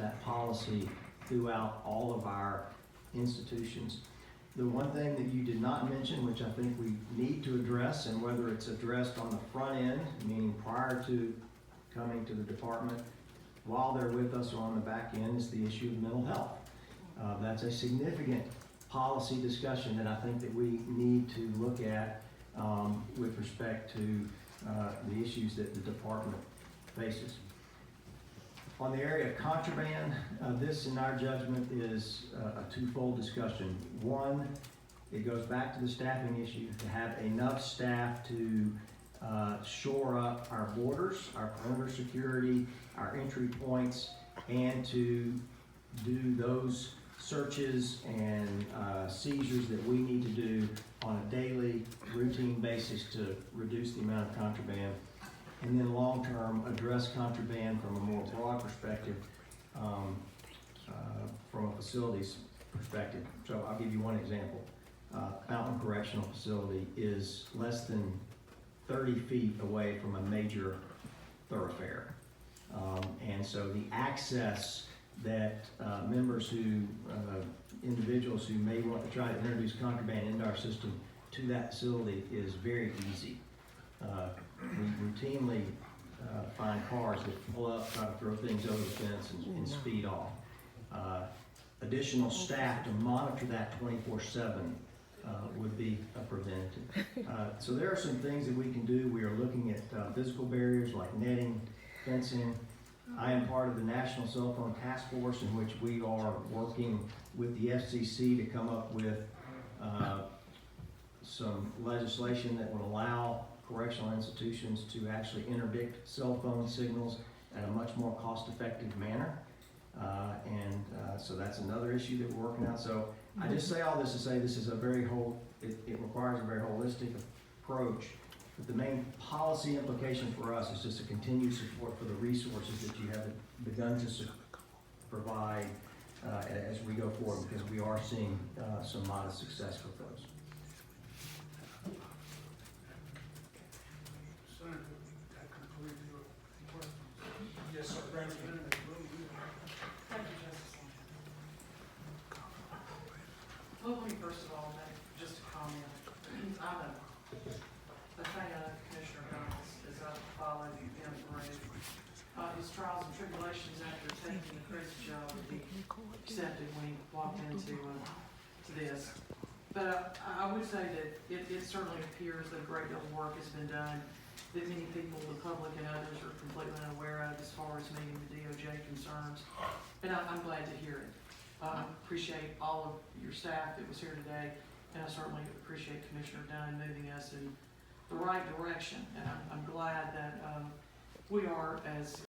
that policy throughout all of our institutions. The one thing that you did not mention, which I think we need to address, and whether it's addressed on the front end, meaning prior to coming to the department, while they're with us or on the back end, is the issue of mental health. That's a significant policy discussion that I think that we need to look at with respect to the issues that the department faces. On the area of contraband, this in our judgment is a twofold discussion. One, it goes back to the staffing issue, to have enough staff to shore up our borders, our perimeter security, our entry points, and to do those searches and seizures that we need to do on a daily, routine basis to reduce the amount of contraband. And then long-term, address contraband from a more broad perspective, from a facilities perspective. So I'll give you one example. Mountain Correctional Facility is less than 30 feet away from a major thoroughfare. And so the access that members who, individuals who may want to try to introduce contraband into our system to that facility is very easy. We routinely find cars that pull up, try to throw things over the fence and speed off. Additional staff to monitor that 24/7 would be a preventative. So there are some things that we can do. We are looking at physical barriers like netting, fencing. I am part of the National Cell Phone Task Force, in which we are working with the FCC to come up with some legislation that would allow correctional institutions to actually interdict cell phone signals at a much more cost-effective manner. So that's another issue that we're working on. So I just say all this to say this is a very it requires a very holistic approach. But the main policy implication for us is just a continued support for the resources that you have begun to provide as we go forward, because we are seeing some modest success with those. Yes, sir. Brandon. Thank you, Justice. Well, let me first of all make just a comment. I'm a fan of Commissioner Gunnels as I've followed him through his trials and tribulations after taking the crazy job that he accepted when he walked into to this. But I would say that it certainly appears that a great deal of work has been done that many people, the public and others, are completely unaware of as far as meeting the DOJ concerns. And I'm glad to hear it. I appreciate all of your staff that was here today, and I certainly appreciate Commissioner Dunn moving us in the right direction. And I'm glad that we are, as